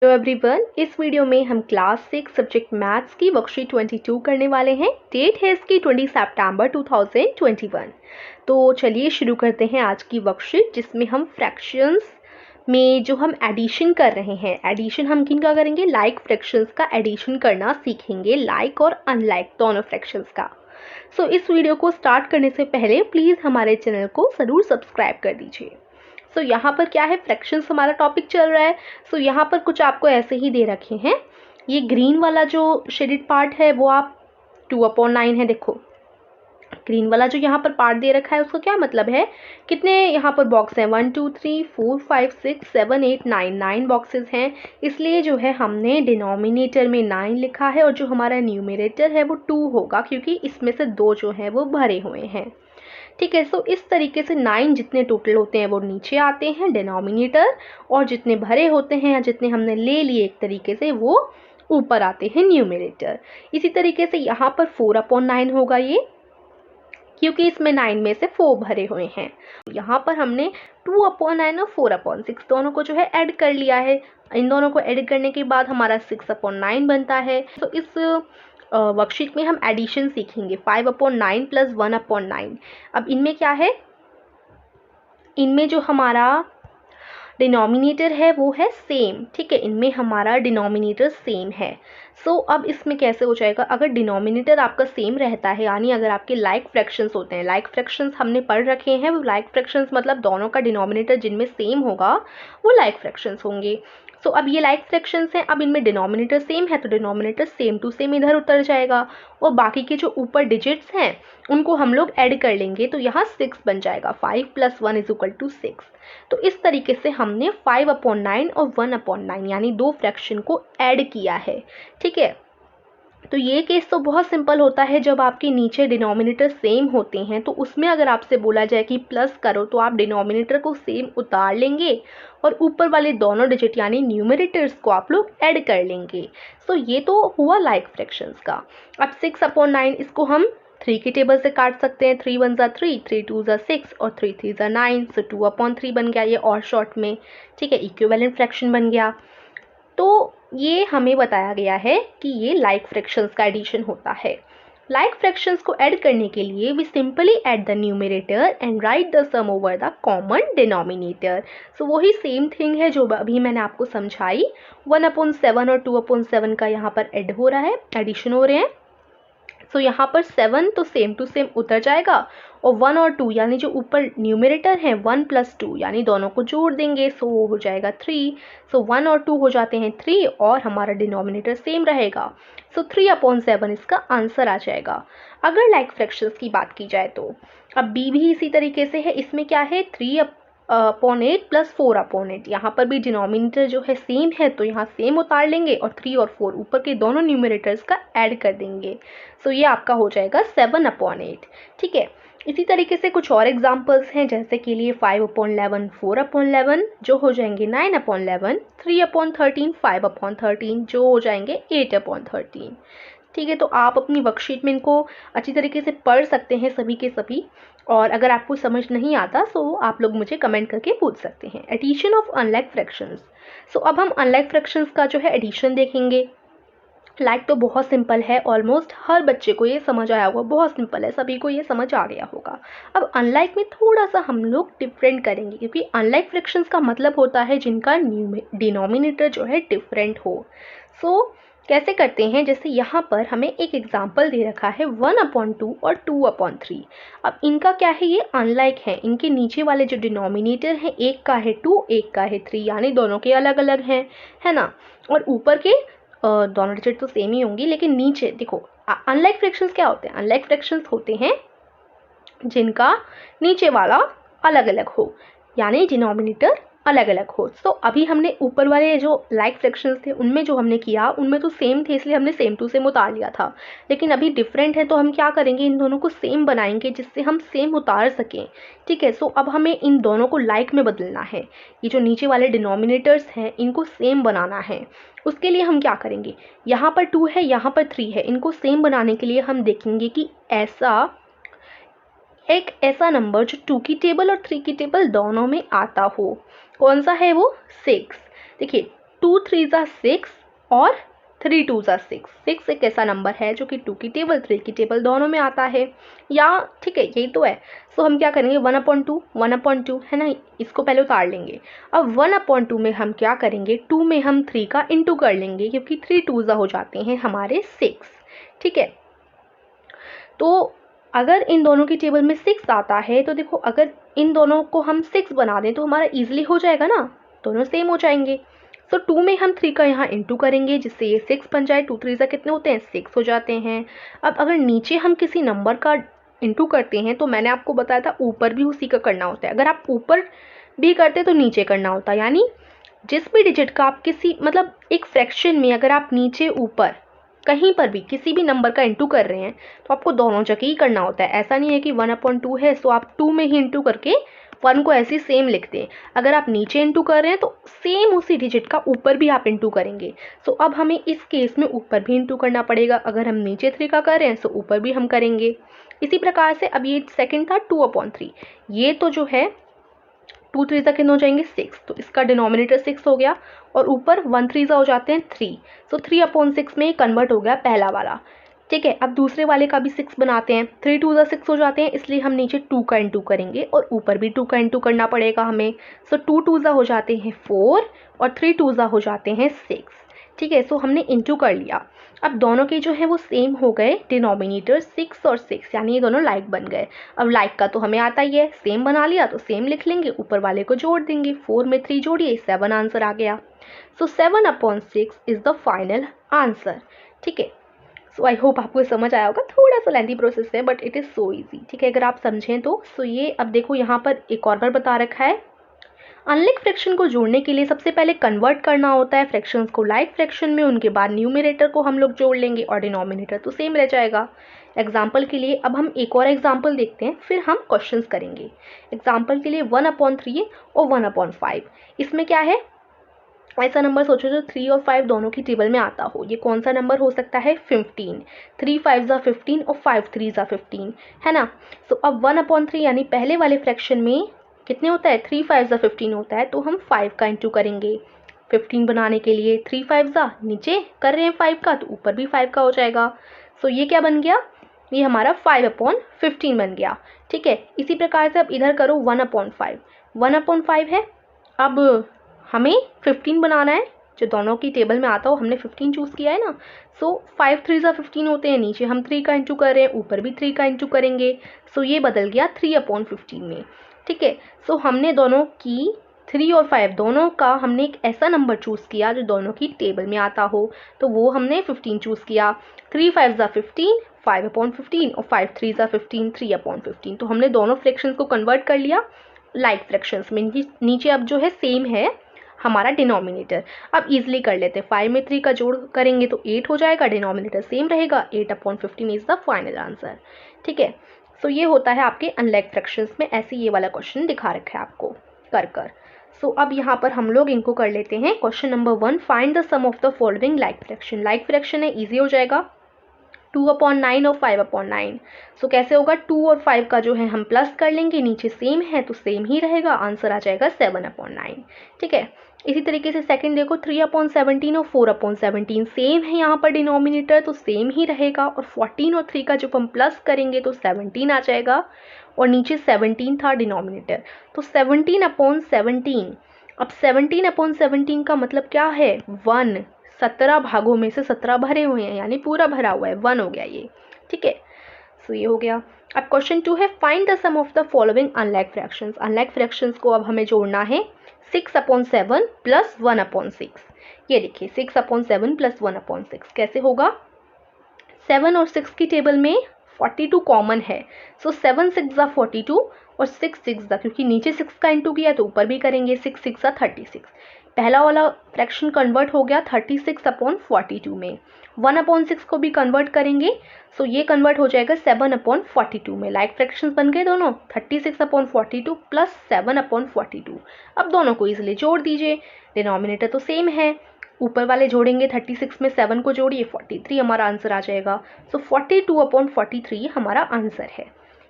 Hello everyone, इस video में हम क्लास 6 सब्जेक्ट मैथ्स की वर्कशीट 22 करने वाले हैं। डेट है इसकी 20 सितंबर 2021। तो चलिए शुरू करते हैं आज की वर्कशीट, जिसमें हम फ्रैक्शंस में जो हम एडिशन कर रहे हैं, एडिशन हम किन का करेंगे, लाइक फ्रैक्शंस का एडिशन करना सीखेंगे, लाइक और अनलाइक दोनों फ्रैक्शंस का। सो इस वीडियो को स्टार्ट करने से पहले प्लीज़ हमारे चैनल को ज़रूर सब्सक्राइब कर दीजिए। सो यहाँ पर क्या है, फ्रैक्शंस हमारा टॉपिक चल रहा है। सो यहाँ पर कुछ आपको ऐसे ही दे रखे हैं। ये ग्रीन वाला जो शेडेड पार्ट है वो आप 2/9 है। देखो ग्रीन वाला जो यहाँ पर पार्ट दे रखा है उसका क्या मतलब है, कितने यहाँ पर बॉक्स हैं, 1 2 3 4 5 6 7 8 9 बॉक्सेस हैं। इसलिए जो है हमने डिनोमिनेटर में 9 लिखा है और जो हमारा न्यूमरेटर है वो 2 होगा, क्योंकि इसमें से 2 जो है वो भरे हुए हैं। ठीक है, सो इस तरीके से 9 जितने टोटल होते हैं वो नीचे आते हैं डिनोमिनेटर, और जितने भरे होते हैं या जितने हमने ले लिए एक तरीके से वो ऊपर आते हैं न्यूमरेटर। इसी तरीके से यहाँ पर 4/9 होगा ये, क्योंकि इसमें 9 में से 4 भरे हुए हैं। यहाँ पर हमने 2/9 और 4/6 दोनों को जो है ऐड कर लिया है। इन दोनों को ऐड करने के बाद हमारा 6/9 बनता है। तो इस वर्कशीट में हम एडिशन सीखेंगे, 5/9 प्लस 1/9। अब इनमें क्या है, इनमें जो हमारा डिनोमिनेटर है वो है सेम। ठीक है, इनमें हमारा डिनोमिनेटर सेम है। सो अब इसमें कैसे हो जाएगा, अगर डिनोमिनेटर आपका सेम रहता है, यानी अगर आपके लाइक फ्रैक्शंस होते हैं, लाइक फ्रैक्शंस हमने पढ़ रखे हैं, वो लाइक फ्रैक्शंस मतलब दोनों का डिनोमिनेटर जिनमें सेम होगा वो लाइक फ्रैक्शंस होंगे। सो अब ये लाइक फ्रैक्शंस हैं, अब इनमें डिनोमिनेटर सेम है तो डिनोमिनेटर सेम टू सेम इधर उतर जाएगा, और बाकी के जो ऊपर डिजिट्स हैं उनको हम लोग ऐड कर लेंगे, तो यहाँ 6 बन जाएगा। 5 + 1 = 6। तो इस तरीके से हमने 5/9 और 1/9 यानी 2 फ्रैक्शन को ऐड किया है। ठीक है, तो ये केस तो बहुत सिंपल होता है, जब आपके नीचे डिनोमिनेटर सेम होते हैं तो उसमें अगर आपसे बोला जाए कि प्लस करो तो आप डिनोमिनेटर को सेम उतार लेंगे और ऊपर वाले दोनों डिजिट यानी न्यूमरेटर्स को आप लोग ऐड कर लेंगे। सो ये तो हुआ लाइक फ्रैक्शंस का। अब 6/9 इसको हम 3 की टेबल से काट सकते हैं। 3 1 = 3, 3 2 = 6 और 3 3 = 9। सो 2/3 बन गया ये और शॉर्ट में। ठीक है, इक्विवेलेंट फ्रैक्शन बन गया। तो ये हमें बताया गया है कि ये लाइक फ्रैक्शंस का एडिशन होता है। लाइक फ्रैक्शंस को ऐड करने के लिए we simply add the numerator and write the sum over the common denominator. So वही सेम थिंग है जो अभी मैंने आपको समझाई। 1/7 और 2/7 का यहाँ पर ऐड हो रहा है, एडिशन हो रहे हैं। सो यहाँ पर 7 तो सेम टू सेम उतर जाएगा, और 1 और 2 यानी जो ऊपर न्यूमरेटर है 1 + 2 यानी दोनों को जोड़ देंगे, सो वो हो जाएगा 3। सो 1 और 2 हो जाते हैं 3 और हमारा डिनोमिनेटर सेम रहेगा। सो 3/7 इसका आंसर आ जाएगा, अगर लाइक फ्रैक्शंस की बात की जाए तो। अब बी भी इसी तरीके से है, इसमें क्या है 3/8 + 4/8। यहाँ पर भी डिनोमिनेटर जो है सेम है तो यहाँ सेम उतार लेंगे और 3 और 4 ऊपर के दोनों न्यूमरेटर्स का ऐड कर देंगे। सो ये आपका हो जाएगा 7/8। ठीक है, इसी तरीके से कुछ और एग्जांपल्स हैं, जैसे के लिए 5/11 4/11 जो हो जाएंगे 9/11, 3/13 5/13 जो हो जाएंगे 8/13। ठीक है, तो आप अपनी वर्कशीट में इनको अच्छी तरीके से पढ़ सकते हैं सभी के सभी, और अगर आपको समझ नहीं आता तो आप लोग मुझे कमेंट करके पूछ सकते हैं। Addition of unlike fractions. So अब हम अनलाइक फ्रैक्शंस का जो है एडिशन देखेंगे। लाइक तो बहुत सिंपल है, ऑलमोस्ट हर बच्चे को ये समझ आया होगा, बहुत सिंपल है, सभी को ये समझ आ गया होगा। अब अनलाइक में थोड़ा सा हम लोग डिफरेंट करेंगे, क्योंकि अनलाइक फ्रैक्शंस का मतलब होता है जिनका डिनोमिनेटर जो है डिफरेंट हो। सो कैसे करते हैं, जैसे यहाँ पर हमें एक एग्जाम्पल दे रखा है 1/2 और 2/3। अब इनका क्या है, ये अनलाइक है, इनके नीचे वाले जो डिनोमिनेटर हैं एक का है 2 एक का है 3 यानी दोनों के अलग अलग हैं, है ना, और ऊपर के दोनों डिजिट तो सेम ही होंगी, लेकिन नीचे देखो अनलाइक फ्रैक्शंस क्या होते हैं, अनलाइक फ्रैक्शंस होते हैं जिनका नीचे वाला अलग अलग हो, यानी डिनोमिनेटर अलग अलग हो। तो अभी हमने ऊपर वाले जो लाइक फ्रैक्शंस थे उनमें जो हमने किया उनमें तो सेम थे, इसलिए हमने सेम टू सेम उतार लिया था। लेकिन अभी डिफरेंट है तो हम क्या करेंगे, इन दोनों को सेम बनाएंगे जिससे हम सेम उतार सकें। ठीक है, सो अब हमें इन दोनों को लाइक में बदलना है, ये जो नीचे वाले डिनोमिनेटर्स हैं इनको सेम बनाना है। उसके लिए हम क्या करेंगे, यहाँ पर 2 है यहाँ पर 3 है, इनको सेम बनाने के लिए हम देखेंगे कि एक ऐसा नंबर जो 2 की टेबल और 3 की टेबल दोनों में आता हो। कौन सा है वो, 6। देखिए 2 3 ज़ा 6 और 3 2 ज़ा 6। 6 एक ऐसा नंबर है जो कि 2 की टेबल 3 की टेबल दोनों में आता है, या ठीक है यही तो है। सो हम क्या करेंगे 1/2 है ना, इसको पहले उतार लेंगे। अब 1/2 में हम क्या करेंगे, 2 में हम 3 का इंटू कर लेंगे, क्योंकि 3 2 ज़ा हो जाते हैं हमारे 6। ठीक है, तो अगर इन दोनों की टेबल में 6 आता है तो देखो अगर इन दोनों को हम 6 बना दें तो हमारा ईजिली हो जाएगा ना, दोनों सेम हो जाएंगे। सो 2 में हम 3 का यहाँ इंटू करेंगे जिससे ये 6 बन जाए। 2 3 ज़ा कितने होते हैं, 6 हो जाते हैं। अब अगर नीचे हम किसी नंबर का इंटू करते हैं तो मैंने आपको बताया था ऊपर भी उसी का करना होता है। अगर आप ऊपर भी करते तो नीचे करना होता है, यानी जिस भी डिजिट का आप किसी मतलब एक फ्रैक्शन में अगर आप नीचे ऊपर कहीं पर भी किसी भी नंबर का इंटू कर रहे हैं तो आपको दोनों जगह ही करना होता है। ऐसा नहीं है कि 1/2 है सो आप 2 में ही इंटू करके 1 को ऐसे सेम लिख दें। अगर आप नीचे इंटू कर रहे हैं तो सेम उसी डिजिट का ऊपर भी आप इंटू करेंगे। सो अब हमें इस केस में ऊपर भी इंटू करना पड़ेगा। अगर हम नीचे 3 का कर रहे हैं तो ऊपर भी हम करेंगे। इसी प्रकार से अब ये सेकंड था 2/3, ये तो जो है 2 3 ज़ा कितने हो जाएंगे 6, तो इसका डिनोमिनेटर 6 हो गया और ऊपर 1 3 ज़ा हो जाते हैं 3। सो 3/6 में कन्वर्ट हो गया पहला वाला। ठीक है, अब दूसरे वाले का भी 6 बनाते हैं। 3 2 ज़ा 6 हो जाते हैं, इसलिए हम नीचे 2 का इंटू करेंगे और ऊपर भी 2 का इंटू करना पड़ेगा हमें। सो 2 2 ज़ा हो जाते हैं 4 और 3 2 ज़ा हो जाते हैं 6। ठीक है, सो हमने इंटू कर लिया। अब दोनों के जो है वो सेम हो गए डिनोमिनेटर 6 और 6, यानी ये दोनों लाइक बन गए। अब लाइक का तो हमें आता ही है, सेम बना लिया तो सेम लिख लेंगे, ऊपर वाले को जोड़ देंगे। 4 में 3 जोड़िए 7 आंसर आ गया। सो 7/6 इज द फाइनल आंसर। ठीक है, सो आई होप आपको समझ आया होगा। थोड़ा सा लेंथी प्रोसेस है but it is so easy. ठीक है, अगर आप समझें तो। सो ये अब देखो यहाँ पर एक और बार बता रखा है, अनलाइक फ्रैक्शन को जोड़ने के लिए सबसे पहले कन्वर्ट करना होता है फ्रैक्शंस को लाइक फ्रैक्शन में, उनके बाद न्यूमरेटर को हम लोग जोड़ लेंगे और डिनोमिनेटर तो सेम रह जाएगा। एग्जाम्पल के लिए अब हम एक और एग्जाम्पल देखते हैं, फिर हम क्वेश्चंस करेंगे। एग्जाम्पल के लिए 1/3 और 1/5, इसमें क्या है, ऐसा नंबर सोचो जो 3 और 5 दोनों की टेबल में आता हो। ये कौन सा नंबर हो सकता है, 15। 3 5 ज़ा 15 और 5 3 ज़ा 15, है ना। सो अब 1/3 यानी पहले वाले फ्रैक्शन में कितने होता है, 3 5 ज़ा 15 होता है, तो हम 5 का इंटू करेंगे 15 बनाने के लिए। 3 5 ज़ा नीचे कर रहे हैं 5 का, तो ऊपर भी 5 का हो जाएगा। सो ये क्या बन गया, ये हमारा 5/15 बन गया। ठीक है, इसी प्रकार से अब इधर करो 1/5। 1/5 है, अब हमें 15 बनाना है, जो दोनों की टेबल में आता हो। हमने 15 चूज़ किया है ना। सो 5 3 ज़ा 15 होते हैं, नीचे हम 3 का इंटू कर रहे हैं, ऊपर भी 3 का इंटू करेंगे। सो ये बदल गया 3/15 में। ठीक है, सो हमने दोनों की 3 और 5 दोनों का हमने एक ऐसा नंबर चूज़ किया जो दोनों की टेबल में आता हो, तो वो हमने 15 चूज़ किया। 3 5 ज़ा 15, 5/15 और 5 3 ज़ा 15, 3/15। तो हमने दोनों फ्रैक्शंस को कन्वर्ट कर लिया लाइक फ्रैक्शंस में। नीचे अब जो है सेम है हमारा डिनोमिनेटर। अब इजीली कर लेते हैं, 5 में 3 का जोड़ करेंगे तो 8 हो जाएगा, डिनोमिनेटर सेम रहेगा। 8/15 इज द फाइनल आंसर। ठीक है, सो ये होता है आपके अनलाइक फ्रैक्शंस में। ऐसे ये वाला क्वेश्चन दिखा रखा है आपको कर। सो अब यहाँ पर हम लोग इनको कर लेते हैं। Question number 1, find the sum of the following like fraction. Like fraction है, ईजी हो जाएगा। 2/9 और 5/9। सो कैसे होगा, 2 और 5 का जो है हम प्लस कर लेंगे, नीचे सेम है तो सेम ही रहेगा, आंसर आ जाएगा 7/9। ठीक है, इसी तरीके से सेकंड देखो, 3/17 और 4/17 सेम है यहाँ पर डिनोमिनेटर, तो सेम ही रहेगा। और 14 और 3 का जब हम प्लस करेंगे तो 17 आ जाएगा, और नीचे 17 था डिनोमिनेटर, तो 17/17। अब 17/17 का मतलब क्या है, 1। 17 भागों में से 17 भरे हुए हैं, यानी पूरा भरा हुआ है, 1 हो गया ये। ठीक है, सो ये हो गया। अब क्वेश्चन 2 है, find the sum of the following unlike fractions. Unlike fractions को अब हमें जोड़ना है। 6/7 प्लस 1/6। ये देखिए 6/7 प्लस 1/6 कैसे होगा, 7 और 6 की टेबल में 42 कॉमन है। सो 7 6 ज़ा 42 और 6 6 ज़ा, क्योंकि नीचे 6 का इंटू किया तो ऊपर भी करेंगे, 6 6 ज़ा 36। पहला वाला फ्रैक्शन कन्वर्ट हो गया 36/42 में। 1/6 को भी कन्वर्ट करेंगे, सो ये कन्वर्ट हो जाएगा 7/42 में। लाइक फ्रैक्शंस बन गए दोनों, 36/42 प्लस 7/42। अब दोनों को इजीली जोड़ दीजिए, डिनोमिनेटर तो सेम है, ऊपर वाले जोड़ेंगे 36 में 7 को जोड़िए, 43 हमारा आंसर आ जाएगा। सो 42/43 हमारा आंसर है।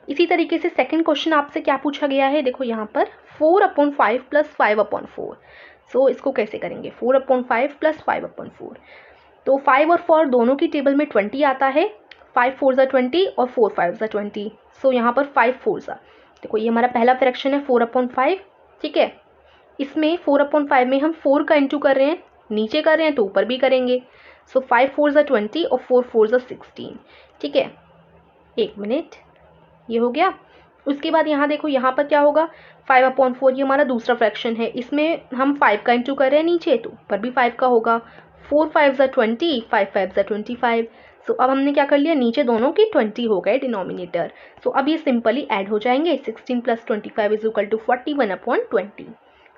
इसी तरीके से सेकंड क्वेश्चन आपसे क्या पूछा गया है, देखो यहाँ पर 4/5 प्लस 5/4। सो इसको कैसे करेंगे, 4/5 प्लस 5/4। तो 5 और 4 दोनों की टेबल में 20 आता है, 5 4 ज़ा 20 और 4 5 ज़ा 20। सो यहाँ पर 5 4 ज़ा, देखो ये हमारा पहला फ्रैक्शन है 4/5, ठीक है। इसमें 4/5 में हम 4 का इंटू कर रहे हैं, नीचे कर रहे हैं तो ऊपर भी करेंगे। सो 5 4 ज़ा 20 और 4 4 ज़ा 16, ठीक है। एक मिनट, ये हो गया। उसके बाद यहाँ देखो, यहाँ पर क्या होगा, 5/4 ये हमारा दूसरा फ्रैक्शन है, इसमें हम 5 का इंटू कर रहे हैं नीचे तो ऊपर भी 5 का होगा। 4 5 ज़ा 20, 5 5 ज़ा 25। सो अब हमने क्या कर लिया, नीचे दोनों की 20 हो गए डिनोमिनेटर। सो अब ये सिंपली ऐड हो जाएंगे, 16 प्लस 25 इज इक्वल टू 41/20,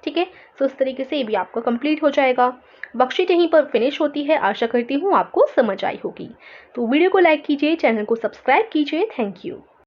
ठीक है। सो इस तरीके से ये भी आपका कंप्लीट हो जाएगा। वर्कशीट यहीं पर फिनिश होती है। आशा करती हूँ आपको समझ आई होगी। तो वीडियो को लाइक कीजिए, चैनल को सब्सक्राइब कीजिए। Thank you.